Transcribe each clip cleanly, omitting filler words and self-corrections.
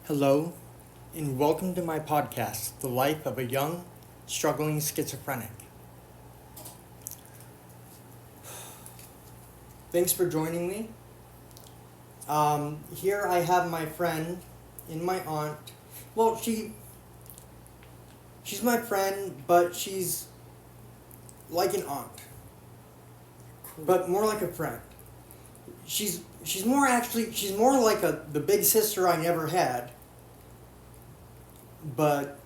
Hello, and welcome to my podcast, The Life of a Young, Struggling Schizophrenic. Thanks for joining me. Here I have my friend and my aunt. Well, she's my friend, but she's like an aunt, but more like a friend. She's more like the big sister I never had. But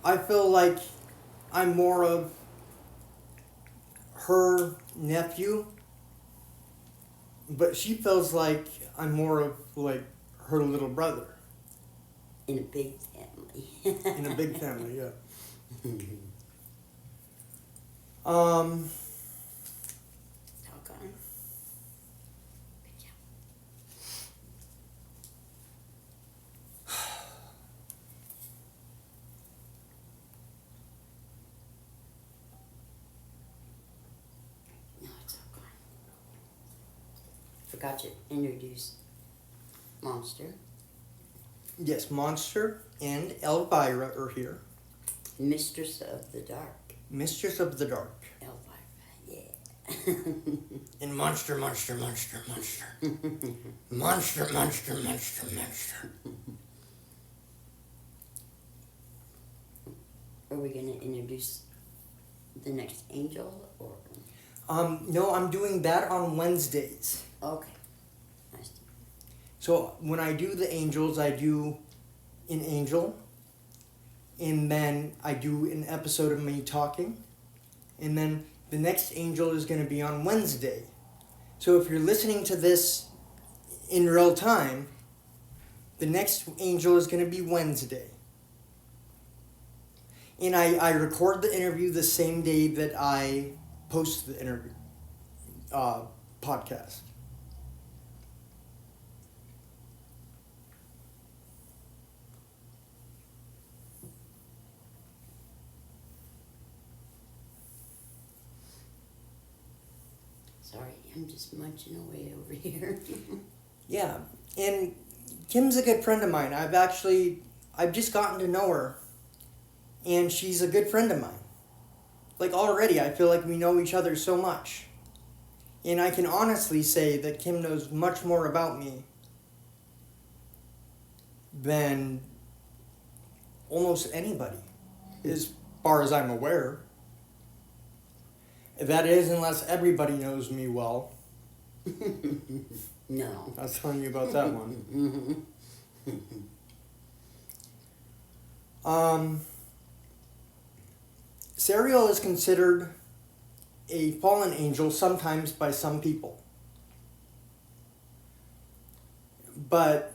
I feel like I'm more of her nephew, but she feels like I'm more of like her little brother In a big family. in a big family. Yeah. Um. Talk on. No, it's all gone. Forgot to introduce Monster, Yes, Monster and Elvira are here. Mistress of the Dark. Mistress of the Dark. Elvira, yeah. And Monster. Monster. Are we going to introduce the next angel or? No, I'm doing that on Wednesdays. Okay. Nice. So when I do the angels, I do an angel, and then I do an episode of me talking, and then the next angel is going to be on Wednesday. So if you're listening to this in real time, the next angel is going to be Wednesday. And I record the interview the same day that I post the interview podcast. Sorry, I'm just munching away over here. Yeah, and Kim's a good friend of mine. I've just gotten to know her, and she's a good friend of mine. Like already, I feel like we know each other so much. And I can honestly say that Kim knows much more about me than almost anybody, as far as I'm aware. That is, unless everybody knows me well. No. I was telling you about that one. Sariel is considered a fallen angel sometimes by some people. But,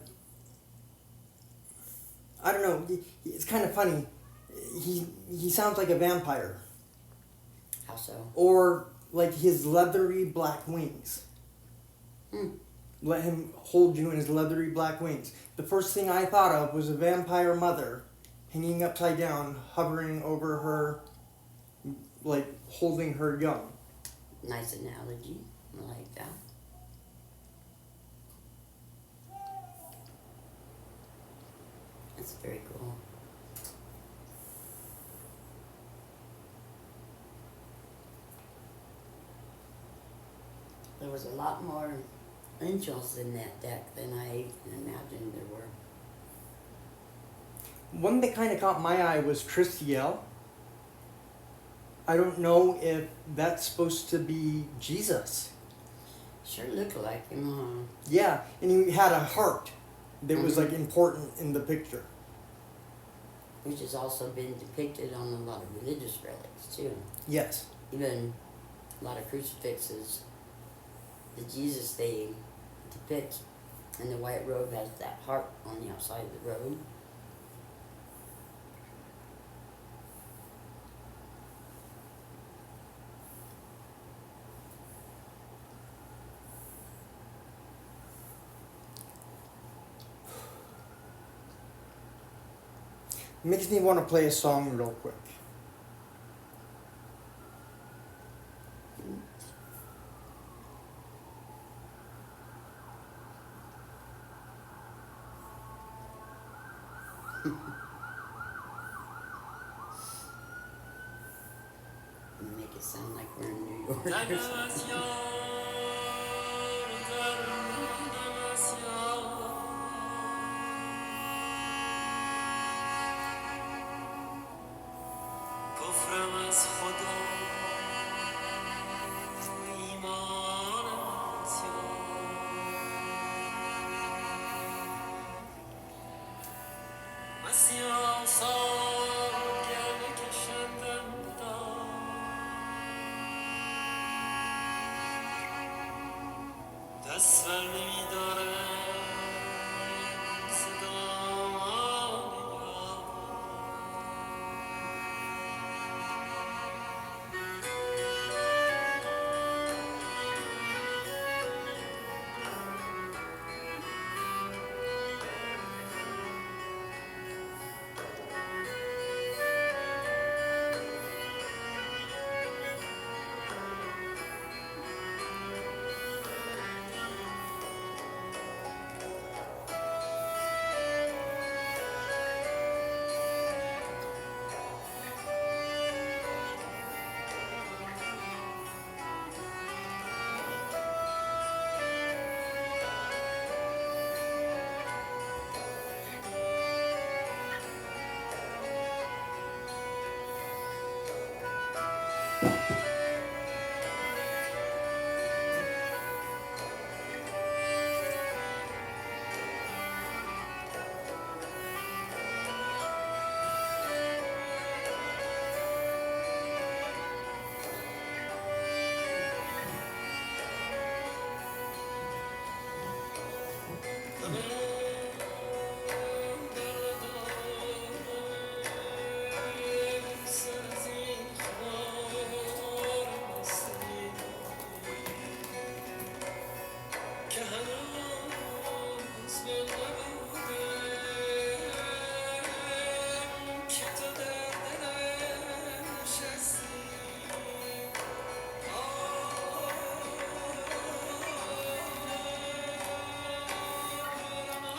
I don't know, it's kind of funny. He sounds like a vampire. How so? Or like his leathery black wings. Let him hold you in his leathery black wings. The first thing I thought of was a vampire mother hanging upside down, hovering over her, like holding her young. Nice analogy. I like that. That's very cool. There was a lot more angels in that deck than I imagined there were. One that kind of caught my eye was Tristiel. I don't know if that's supposed to be Jesus. Sure looked like him, huh? Yeah, and he had a heart that was like important in the picture. Which has also been depicted on a lot of religious relics too. Yes. Even a lot of crucifixes, the Jesus they depict, and the white robe has that heart on the outside of the robe. Makes me want to play a song real quick. make it sound like we're in New York or something.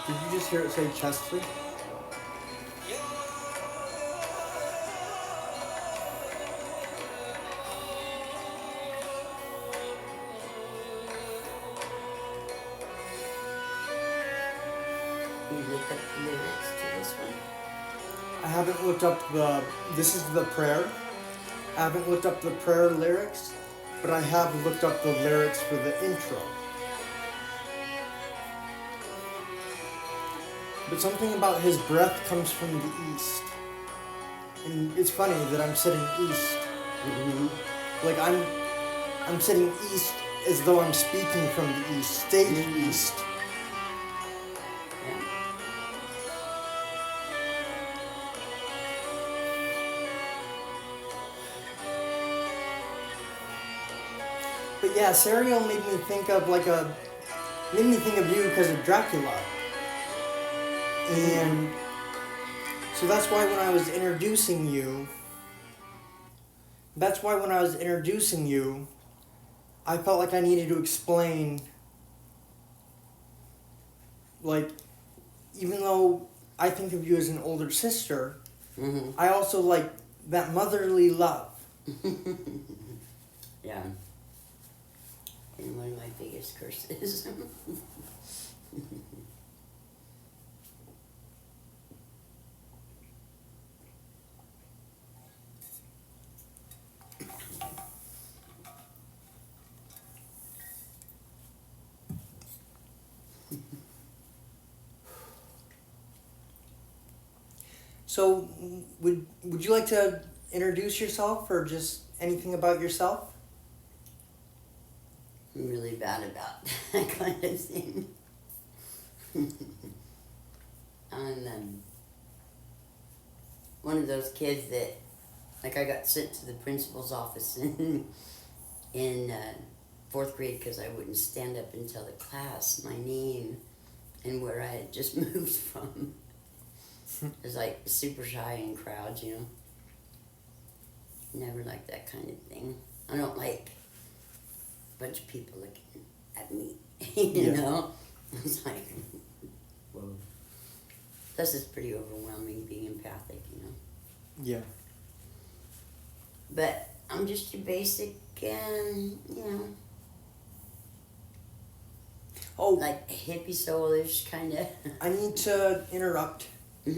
Did you just hear it say Chesley? You look up the lyrics to this one? I haven't looked up this is the prayer. I haven't looked up the prayer lyrics, but I have looked up the lyrics for the intro. But something about his breath comes from the east. And it's funny that I'm sitting east. Mm-hmm. Like I'm sitting east as though I'm speaking from the east, stage east. Yeah. But yeah, Sariel made me think of you because of Dracula. And so that's why when I was introducing you, I felt like I needed to explain, like, even though I think of you as an older sister, Mm-hmm. I also like that motherly love. Yeah. And one of my biggest curses. So, would you like to introduce yourself or just anything about yourself? I'm really bad about that kind of thing. I'm one of those kids that, like, I got sent to the principal's office in fourth grade because I wouldn't stand up and tell the class my name and where I had just moved from. I was like super shy in crowds, you know. Never liked that kind of thing. I don't like a bunch of people looking at me, you know. It's like, whoa. Plus, it's pretty overwhelming being empathic, you know. Yeah. But I'm just your basic, Oh, like hippie soulish kind of. I need to interrupt. Go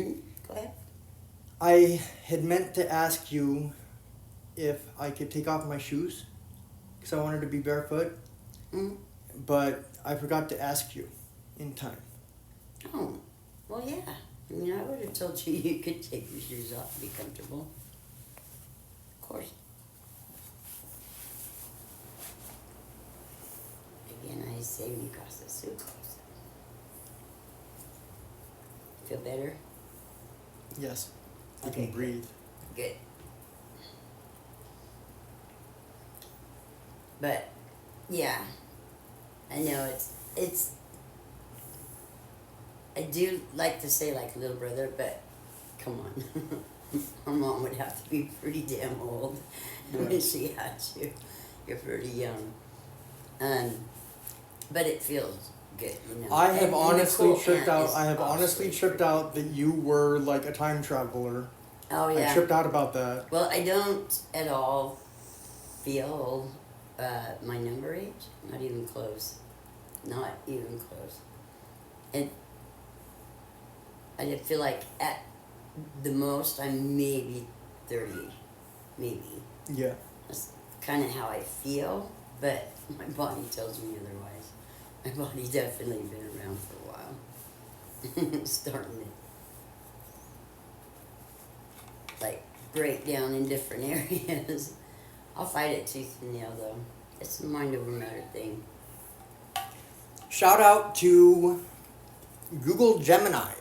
ahead. I had meant to ask you if I could take off my shoes because I wanted to be barefoot, Mm. but I forgot to ask you in time. Oh, well, yeah. I mean, I would have told you you could take your shoes off and be comfortable. Of course. Again, I say mi casa su casa. Feel better? Yes, I Okay, can breathe. Good. But, yeah. I know it's I do like to say like little brother, but come on. My mom would have to be pretty damn old when she had you. You're pretty young. But it feels good, you know. I have And honestly Nicole tripped Aunt out. is I have honestly awesome. tripped out that you were like a time traveler. Oh I yeah. tripped out about that. Well, I don't at all feel my number age. Not even close. Not even close. And I just feel like at the most I'm maybe 30. Maybe. Yeah. That's kind of how I feel, but my body tells me otherwise. My body's definitely been around for a while. Starting to like break down in different areas. I'll fight it tooth and nail though. It's a mind over matter thing. Shout out to Google Gemini.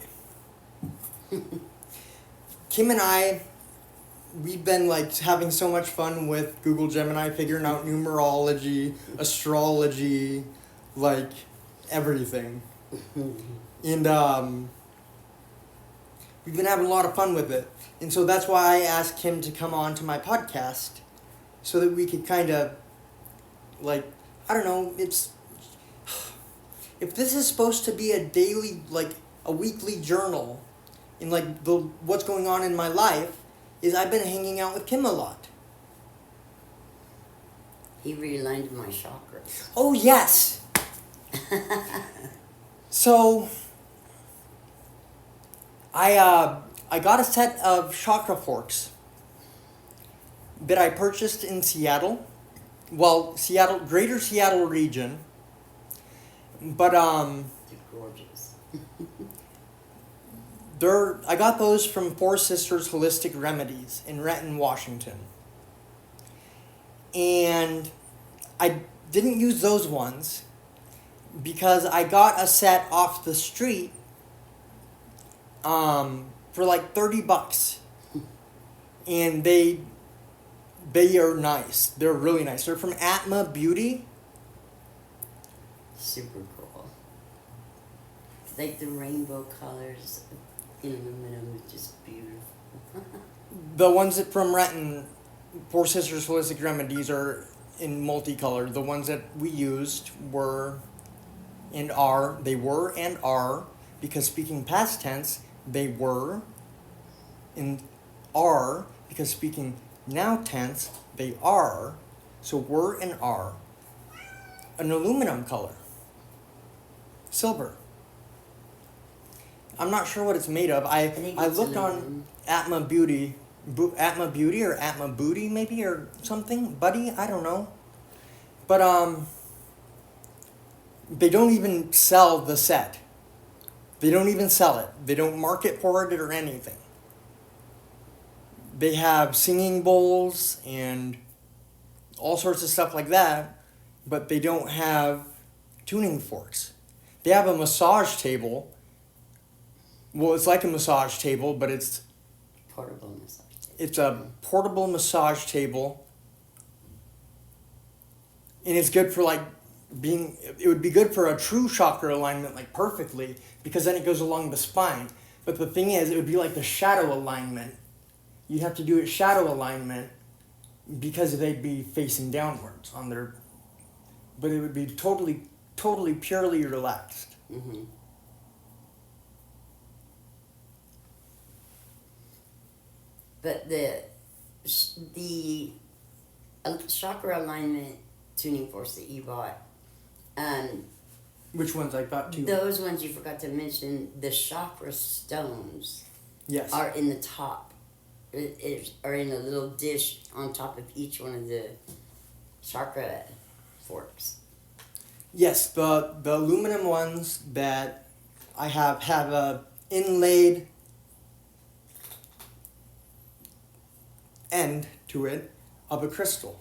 Kim and I, we've been like having so much fun with Google Gemini, figuring out numerology, astrology, like everything. And we've been having a lot of fun with it. And so that's why I asked him to come on to my podcast so that we could kind of like, I don't know, if this is supposed to be a daily, like a weekly journal in like the what's going on in my life, is I've been hanging out with Kim a lot. He realigned my chakras. Oh yes. So I got a set of chakra forks that I purchased in Seattle. Well, Seattle, Greater Seattle region. But They're gorgeous. I got those from Four Sisters Holistic Remedies in Renton, Washington. And I didn't use those ones because I got a set off the street for like $30. And they are nice. They're really nice. They're from Atma Beauty. Super cool. Like the rainbow colors in aluminum is just beautiful. The ones that from Renton, Four Sisters Holistic Remedies, are in multicolored. The ones that we used were and are, because speaking past tense, they were, and are, because speaking now tense, they are, so were and are, an aluminum color. Silver. I'm not sure what it's made of. I think I it's looked on aluminum. Atma Beauty, Atma Beauty or Atma Booty maybe or something, Buddy, I don't know. But they don't even sell the set. They don't even sell it. They don't market for it or anything. They have singing bowls and all sorts of stuff like that, but they don't have tuning forks. They have a massage table. Well, it's like a massage table, but it's Portable massage table. It's a portable massage table. And it's good for like it would be good for a true chakra alignment like perfectly because then it goes along the spine. But the thing is, it would be like the shadow alignment. You'd have to do it shadow alignment because they'd be facing downwards on their, but it would be totally purely relaxed. Mm-hmm. But the a chakra alignment tuning forks that you bought. Which ones I got too? Those ones you forgot to mention. The chakra stones Yes. are in the top. Are in a little dish on top of each one of the chakra forks. Yes, the aluminum ones that I have a inlaid end to it of a crystal.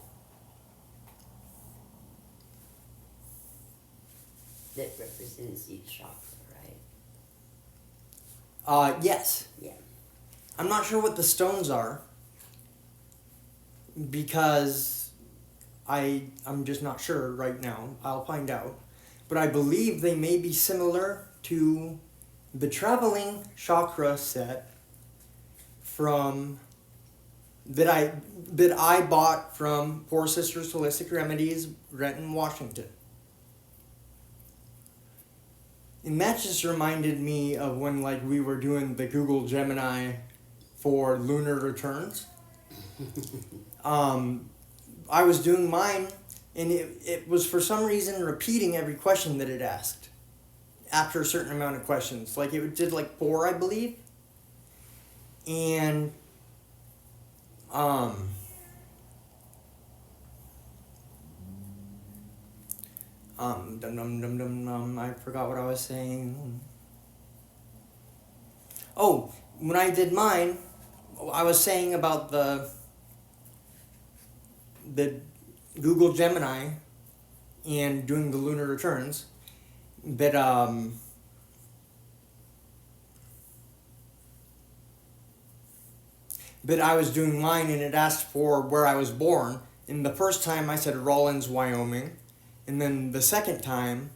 That represents each chakra, right? Yes. Yeah. I'm not sure what the stones are because I'm just not sure right now. I'll find out. But I believe they may be similar to the traveling chakra set from that I bought from Four Sisters Holistic Remedies, Renton, Washington. And that just reminded me of when we were doing the Google Gemini for lunar returns. I was doing mine, and it was for some reason repeating every question that it asked after a certain amount of questions. It did 4, I believe. And I forgot what I was saying. Oh, when I did mine, I was saying about the Google Gemini and doing the lunar returns, but I was doing mine and it asked for where I was born. And the first time I said Rawlins, Wyoming, and then the second time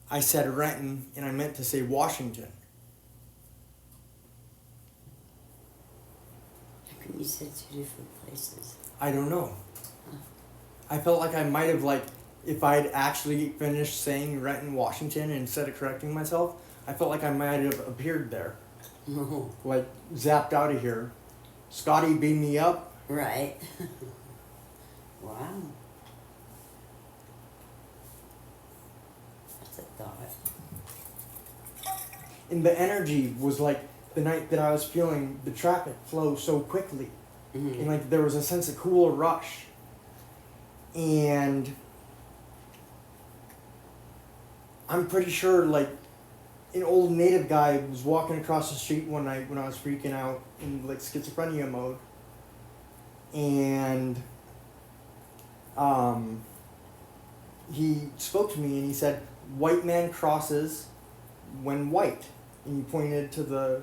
I said Renton, and I meant to say Washington. How come you said 2 different places? I don't know. I felt like I might have, if I'd actually finished saying Renton, Washington, instead of correcting myself, I felt like I might have appeared there. Oh. Zapped out of here. Scotty beamed me up. Right. Wow. That's a thought. And the energy was the night that I was feeling the traffic flow so quickly. Mm-hmm. And there was a sense of cool rush. And I'm pretty sure an old native guy was walking across the street one night when I was freaking out in schizophrenia mode. And he spoke to me and he said, "White man crosses when white." And he pointed to the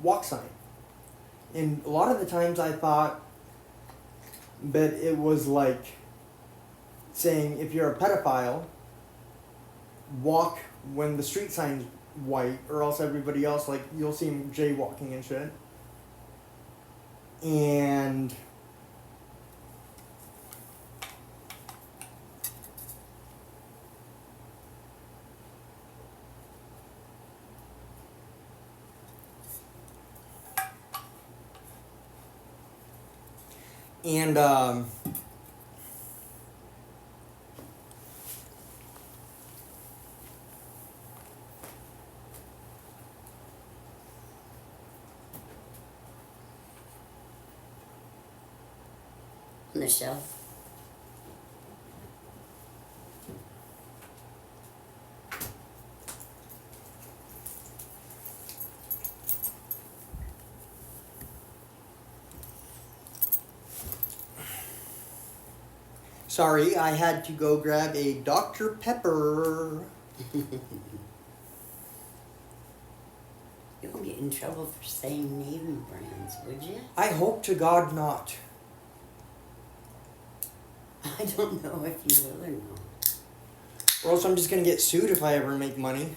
walk sign. And a lot of the times I thought that it was saying, if you're a pedophile, walk when the street sign's white, or else everybody else, you'll see him jaywalking and shit. And On the shelf. sorry, I had to go grab a Dr. Pepper. You won't get in trouble for saying name brands, would you? I hope to God not. I don't know if you will or not. Or else I'm just going to get sued if I ever make money.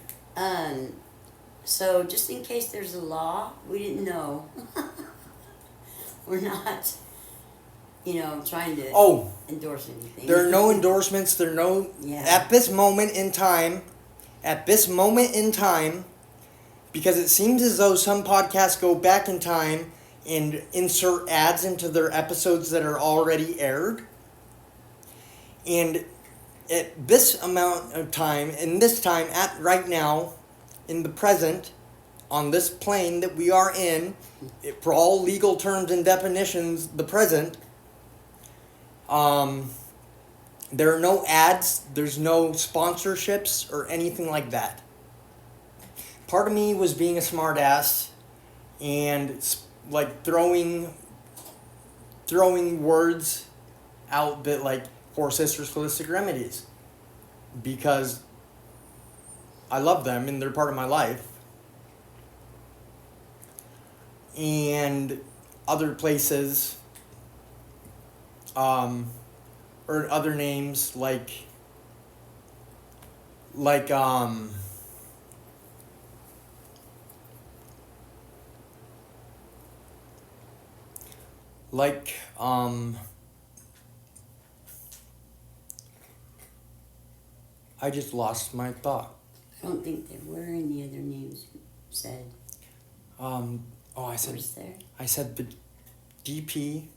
So just in case there's a law, we didn't know. We're not, trying to endorse anything. There are no endorsements. There are no... Yeah. At this moment in time, because it seems as though some podcasts go back in time and insert ads into their episodes that are already aired. And at this amount of time, and this time, at right now, in the present, on this plane that we are in, for all legal terms and definitions, the present, there are no ads, there's no sponsorships or anything like that. Part of me was being a smartass and like throwing words out that like Four Sisters Holistic Remedies, because I love them and they're part of my life. And other places, or other names like I just lost my thought. I don't think there were any other names said. I said the DP,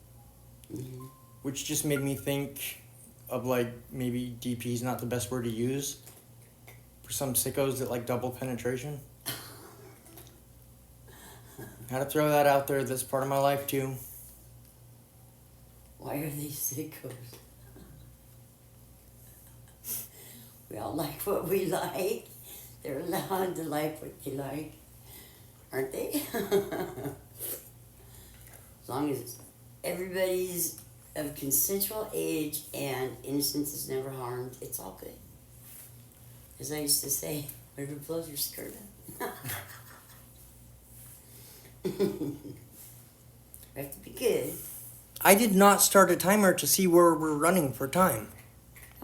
Mm-hmm. which just made me think of like maybe DP is not the best word to use for some sickos that like double penetration. Had to throw that out there. That's part of my life too. Why are they sickos? We all like what we like. They're allowed to like what they like, aren't they? As long as everybody's of consensual age and innocence is never harmed, it's all good. As I used to say, whatever blows your skirt up. We have to be good. I did not start a timer to see where we're running for time.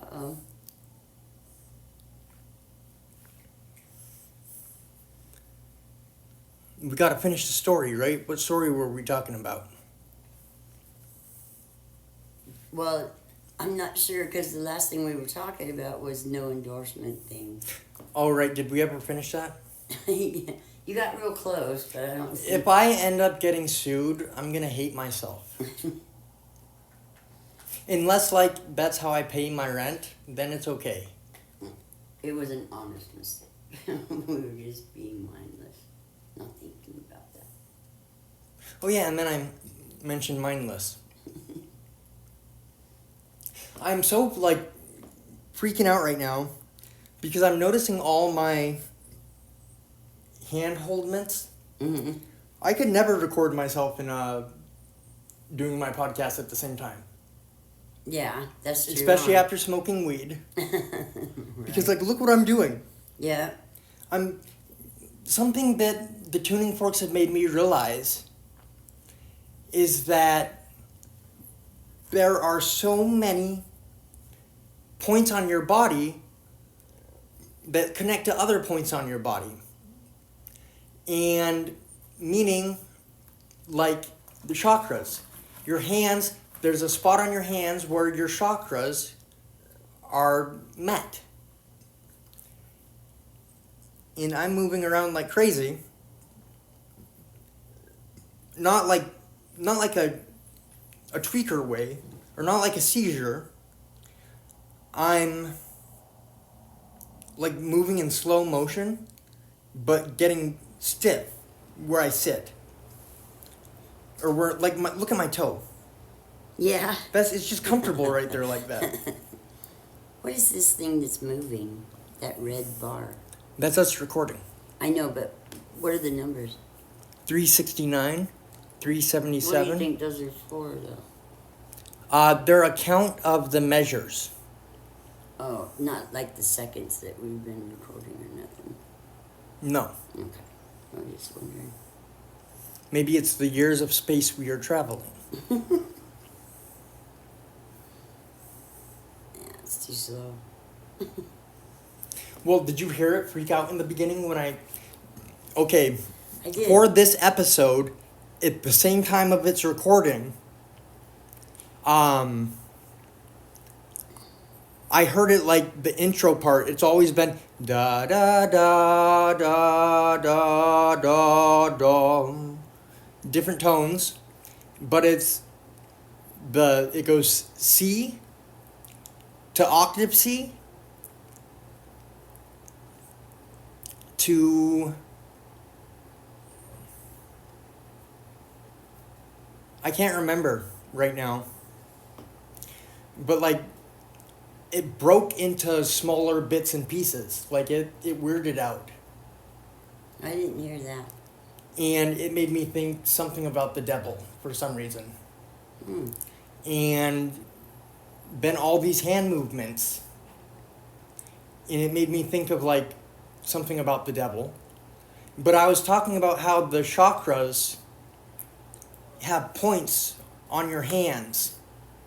Uh-oh. We gotta finish the story, right? What story were we talking about? Well, I'm not sure because the last thing we were talking about was no endorsement thing. Oh, right. Did we ever finish that? You got real close, but I don't think... If I end up getting sued, I'm gonna hate myself. Unless, like, that's how I pay my rent, then it's okay. It was an honest mistake. We were just being mindless, not thinking about that. Oh, yeah, and then I mentioned mindless. I'm so, like, freaking out right now because I'm noticing all my hand holdments. Mm-hmm. I could never record myself in doing my podcast at the same time. Yeah, that's true. Especially after smoking weed. Because, like, look what I'm doing. Yeah. Something that the tuning forks have made me realize is that there are so many points on your body that connect to other points on your body. And meaning, like, the chakras. Your hands, there's a spot on your hands where your chakras are met. And I'm moving around like crazy. Not like a tweaker way, or not like a seizure. I'm like moving in slow motion, but getting stiff where I sit. Or where, like, look at my toe. Yeah. It's just comfortable right there like that. What is this thing that's moving? That red bar? That's us recording. I know, but what are the numbers? 369, 377. What do you think those are for, though? They're a count of the measures. Oh, not like the seconds that we've been recording or nothing. No. Okay. I was just wondering. Maybe it's the years of space we are traveling. Yeah, it's too slow. Well, did you hear it freak out in the beginning when I... Okay, I did. for this episode, at the same time of its recording, I heard it like the intro part. It's always been da da da da da da da. Different tones, but it goes C, to octopsy to I can't remember right now. But like it broke into smaller bits and pieces. Like it weirded out. I didn't hear that. And it made me think something about the devil for some reason. Hmm. And then all these hand movements. And it made me think of like something about the devil. But I was talking about how the chakras have points on your hands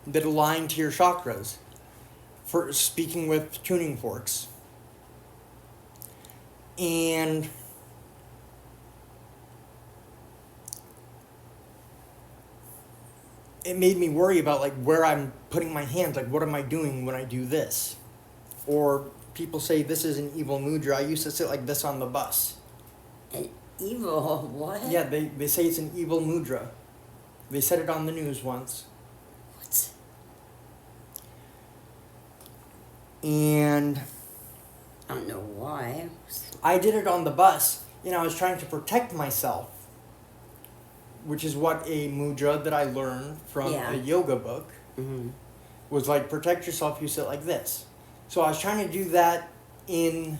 that align to your chakras. For speaking with tuning forks. And it made me worry about like where I'm putting my hands, like what am I doing when I do this? Or people say this is an evil mudra. I used to sit like this on the bus. An evil what? Yeah, they say it's an evil mudra. They said it on the news once. What? And I don't know why. I did it on the bus, and I was trying to protect myself, which is what a mudra that I learned from Yeah. a yoga book Mm-hmm. was like, protect yourself, you sit like this. So I was trying to do that in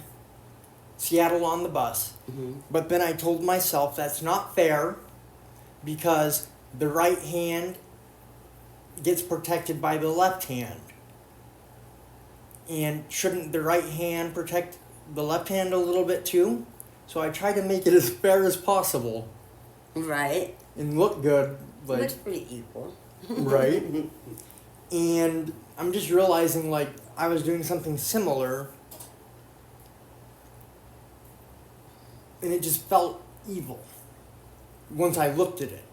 Seattle on the bus, Mm-hmm. but then I told myself that's not fair because the right hand gets protected by the left hand. And shouldn't the right hand protect the left hand a little bit too? So I tried to make it as fair as possible Right. and look good, like Looks pretty equal. right. And I'm just realizing like I was doing something similar, and it just felt evil once I looked at it.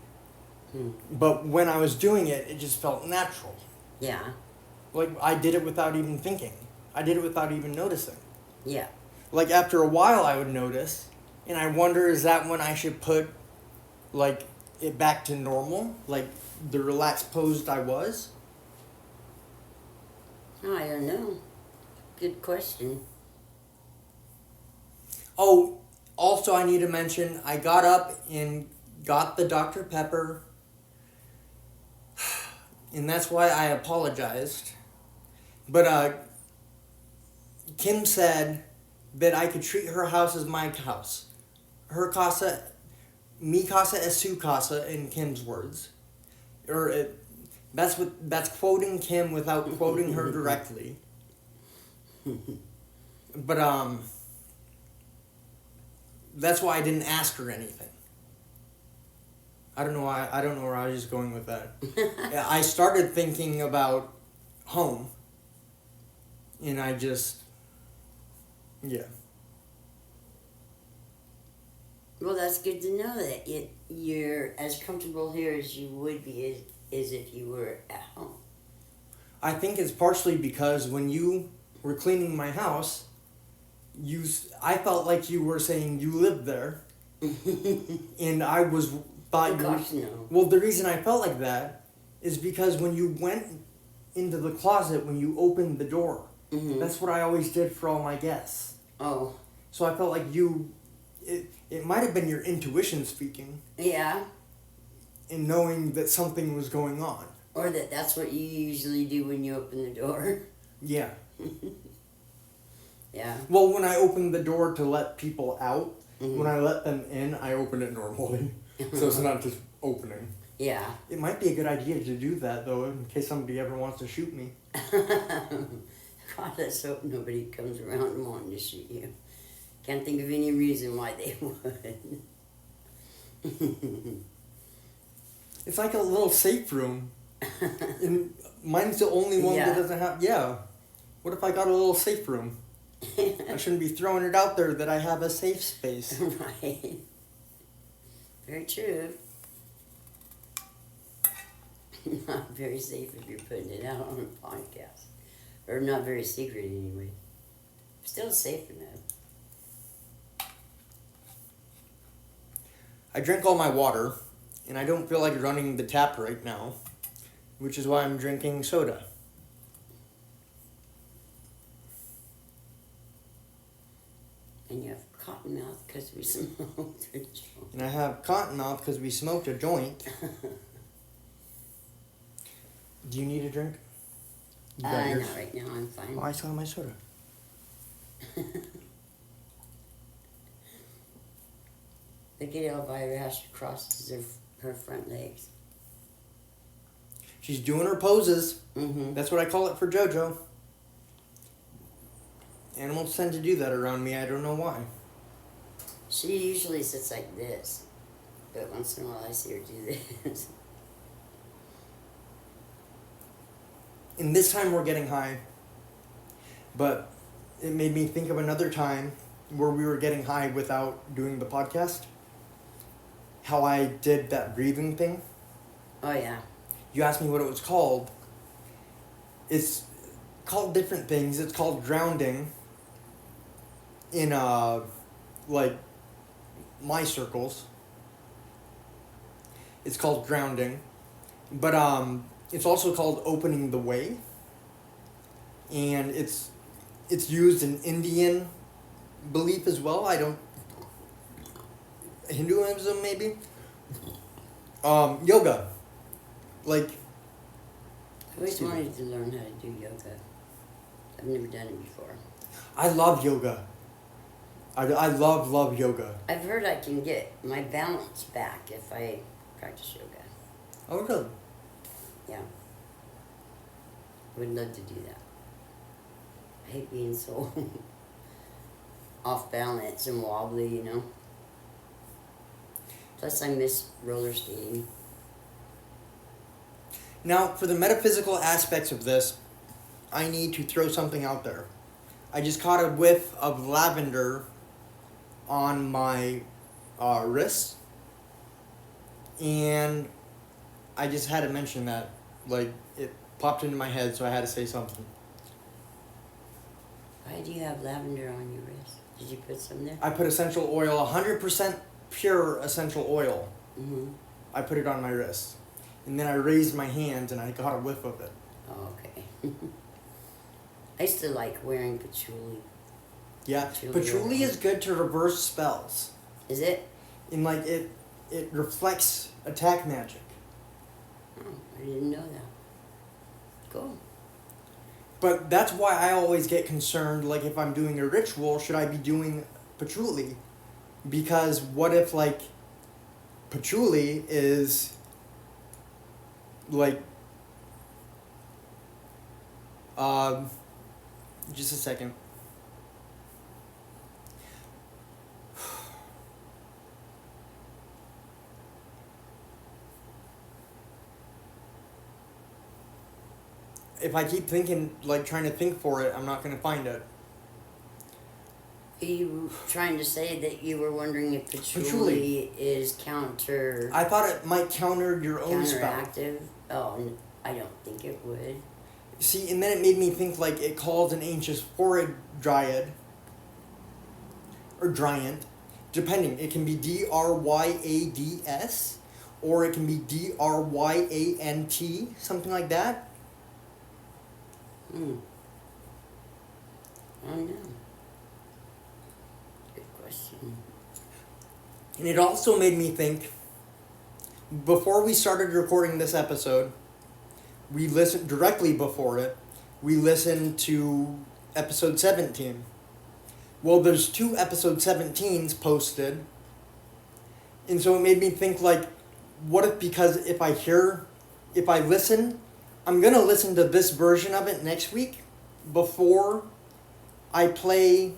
Hmm. But when I was doing it, it just felt natural. Yeah. Like I did it without even thinking. I did it without even noticing. Yeah. Like after a while I would notice, and I wonder is that when I should put like it back to normal, like the relaxed pose I was? Oh, I don't know. Good question. Oh, also I need to mention I got up and got the Dr. Pepper, and that's why I apologized. But Kim said that I could treat her house as my house. Her casa, mi casa es su casa, in Kim's words. That's quoting Kim without quoting her directly. But that's why I didn't ask her anything. I don't know why. I don't know where I was just going with that. Yeah, I started thinking about home, and I just, yeah. Well, that's good to know that you're as comfortable here as you would be as if you were at home. I think it's partially because when you were cleaning my house, I felt like you were saying you lived there, and I thought Oh you were. gosh, no. Well, the reason I felt like that is because when you went into the closet, when you opened the door, Mm-hmm. that's what I always did for all my guests. Oh, So I felt like it might have been your intuition speaking yeah. and knowing that something was going on. Or that's what you usually do when you open the door. Yeah. Yeah. Well, when I opened the door to let people out, Mhm. when I let them in, I open it normally. So it's not just opening. Yeah. It might be a good idea to do that, though, in case somebody ever wants to shoot me. God, let's hope nobody comes around wanting to shoot you. Can't think of any reason why they would. It's like a little safe room. And mine's the only one Yeah. that doesn't have... Yeah. What if I got a little safe room? I shouldn't be throwing it out there that I have a safe space. Right. Very true. Not very safe if you're putting it out on a podcast. Or not very secret anyway. Still safe enough. I drank all my water, and I don't feel like running the tap right now, which is why I'm drinking soda. And you have Cottonmouth because we smoked a joint. And I have Cottonmouth because we smoked a joint. Do you need a drink? You got yours? Not right now, I'm fine. Oh, I still have my soda. The kid Elvira has to cross her front legs. She's doing her poses. Mm-hmm. That's what I call it for JoJo. Animals tend to do that around me. I don't know why. She usually sits like this, but once in a while I see her do this. And this time we're getting high. But it made me think of another time where we were getting high without doing the podcast. How I did that breathing thing. Oh yeah. You asked me what it was called. It's called different things. It's called drowning in like my circles. It's called drowning. But it's also called opening the way. And it's used in Indian belief as well. I don't Hinduism maybe. Yoga. Like I always wanted to learn how to do yoga. I've never done it before. I love yoga. I love yoga. I've heard I can get my balance back if I practice yoga. Oh really? Yeah. I would love to do that. I hate being so off balance and wobbly, you know. Plus I miss roller skating. Now, for the metaphysical aspects of this, I need to throw something out there. I just caught a whiff of lavender on my wrist, and I just had to mention that. Like, it popped into my head, so I had to say something. Why do you have lavender on your wrist? Did you put some there? I put essential oil, 100% pure essential oil. Mm-hmm. I put it on my wrist. And then I raised my hands and I got a whiff of it. Oh, okay. I used to like wearing patchouli. Yeah, patchouli is good to reverse spells. Is it? And like it reflects attack magic. Oh, I didn't know that. Cool. But that's why I always get concerned, like if I'm doing a ritual, should I be doing patchouli? Because what if like patchouli is like just a second. If I keep thinking, like trying to think for it, I'm not going to find it. Are you trying to say that you were wondering if patchouli Patchouli. is I thought it might counter your own spell. counteractive? Oh, I don't think it would. See, and then it made me think like it calls an ancient horrid dryad or dryant, depending. It can be Dryads or it can be Dryant, something like that. I don't know. Good question. And it also made me think, before we started recording this episode, we listened directly before it, we listened to episode 17. Well, there's 2 episode 17s posted. And so it made me think like, what if, because if I listen, I'm going to listen to this version of it next week before I play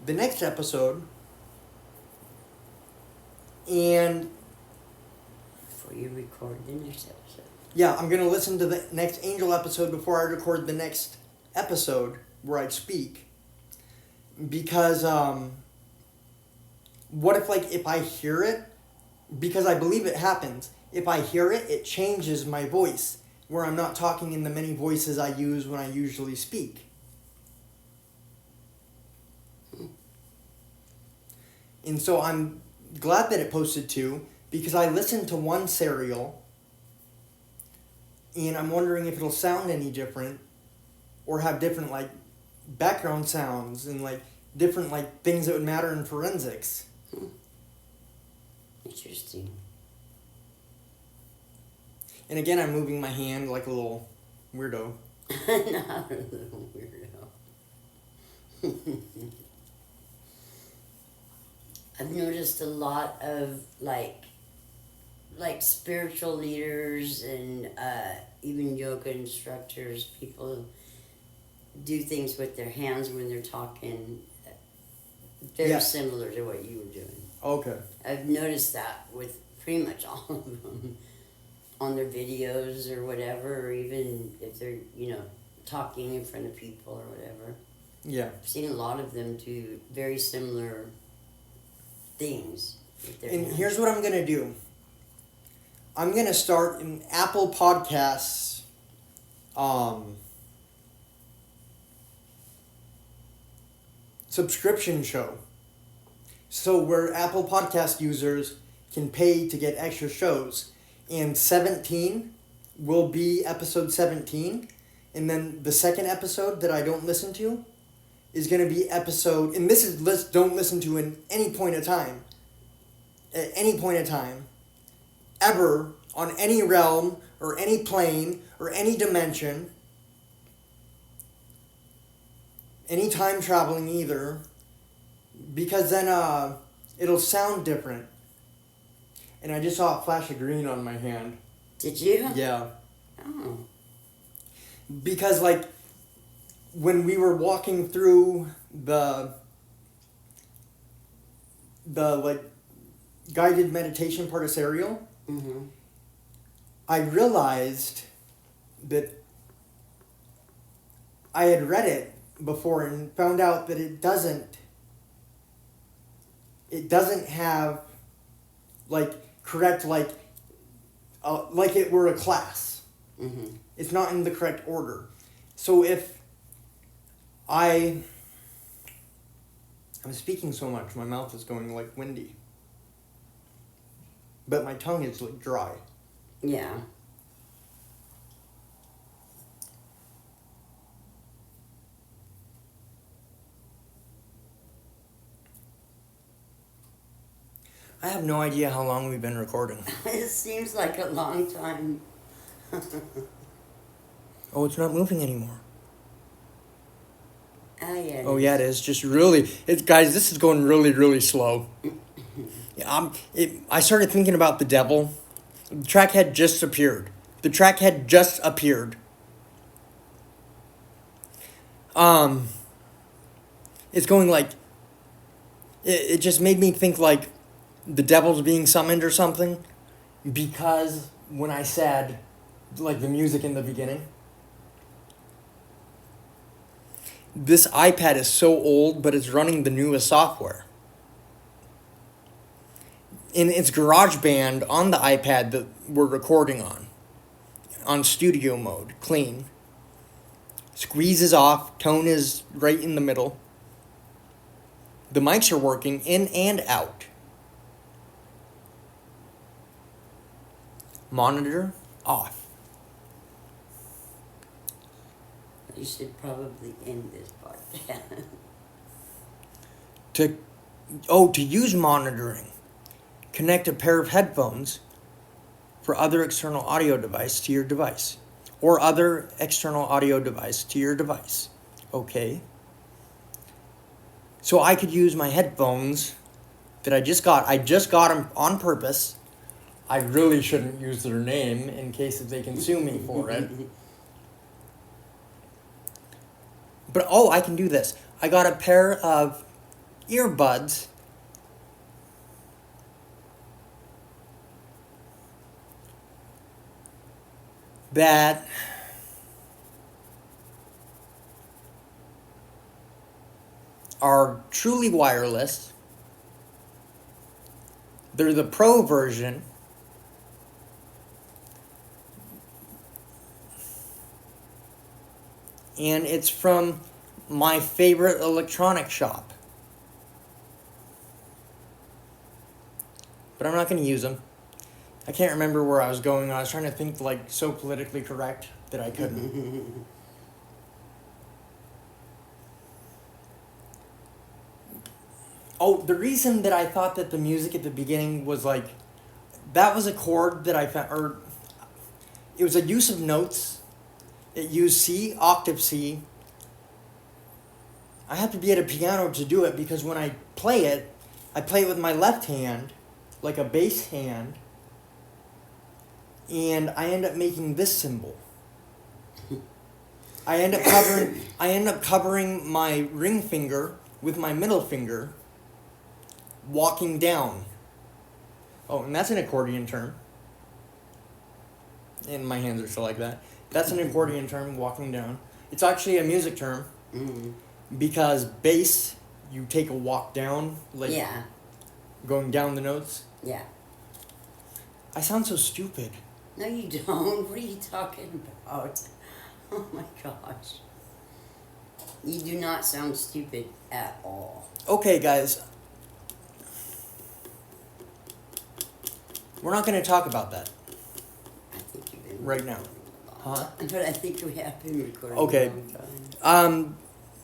the next episode. And Before you record the next episode. yeah, I'm going to listen to the next Angel episode before I record the next episode where I speak. Because, what if, like, if I hear it, because I believe it happens, if I hear it, it changes my voice, where I'm not talking in the many voices I use when I usually speak. And so I'm glad that it posted 2, because I listened to one serial, and I'm wondering if it'll sound any different, or have different, like, background sounds, and, like, different like things that would matter in forensics. Interesting. And again, I'm moving my hand like a little weirdo. Not a little weirdo. I've noticed a lot of like spiritual leaders and even yoga instructors, people do things with their hands when they're talking. Very Yeah. similar to what you were doing. Okay. I've noticed that with pretty much all of them on their videos or whatever, or even if they're, talking in front of people or whatever. Yeah. I've seen a lot of them do very similar things with their And hands. here's what I'm gonna do. I'm gonna start an Apple Podcasts subscription show. So where Apple Podcast users can pay to get extra shows. And 17 will be episode 17. And then the second episode that I don't listen to is going to be episode, and this is don't listen to in any point of time. At any point of time. Ever, on any realm, or any plane, or any dimension. Any time traveling either. Because then it'll sound different. And I just saw a flash of green on my hand. Did you? Yeah. Oh. Because like when we were walking through the like guided meditation part of Serial, Mm-hmm. I realized that I had read it before and found out that it doesn't have like correct like it were a class. Mm-hmm. It's not in the correct order. So if I'm speaking so much, my mouth is going like windy. But my tongue is like dry. Yeah. I have no idea how long we've been recording. It seems like a long time. Oh, it's not moving anymore. Yeah. Oh yeah, it is. Just really, guys. This is going really, really slow. Yeah, I started thinking about the devil. The track had just appeared. It's going like. It just made me think like, the devil's being summoned or something, because when I said, like the music in the beginning. This iPad is so old, but it's running the newest software. And it's GarageBand on the iPad that we're recording on studio mode, clean. Squeeze is off, tone is right in the middle. The mics are working in and out. Monitor off. You should probably end this podcast. To use monitoring, connect a pair of headphones for other external audio device to your device, or other external audio device to your device. Okay. So I could use my headphones that I just got. I just got them on purpose. I really shouldn't use their name in case if they can sue me for it. But I can do this. I got a pair of earbuds that are truly wireless. They're the Pro version. And it's from my favorite electronic shop. But I'm not going to use them. I can't remember where I was going. I was trying to think like so politically correct that I couldn't. Oh, the reason that I thought that the music at the beginning was like, that was a chord that I found, or it was a use of notes. It used C, octave C. I have to be at a piano to do it because when I play it with my left hand, like a bass hand, and I end up making this symbol. I end up covering my ring finger with my middle finger, walking down. Oh, and that's an accordion term. And my hands are still like that. That's an accordion term, walking down. It's actually a music term. Mm. Because bass, you take a walk down, like Yeah. going down the notes. Yeah. I sound so stupid. No, you don't. What are you talking about? Oh my gosh. You do not sound stupid at all. Okay, guys. We're not going to talk about that I think you've been right now. recording a Huh? long time. But I think we have been recording Okay. a long time.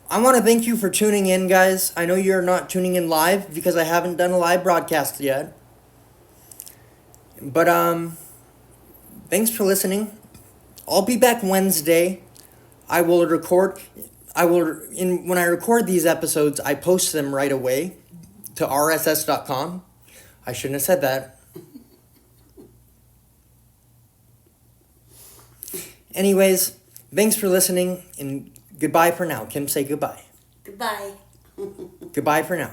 I want to thank you for tuning in, guys. I know you're not tuning in live because I haven't done a live broadcast yet. But thanks for listening. I'll be back Wednesday. When I record these episodes, I post them right away to rss.com. I shouldn't have said that. Anyways, thanks for listening and goodbye for now. Kim, say goodbye. Goodbye. Goodbye for now.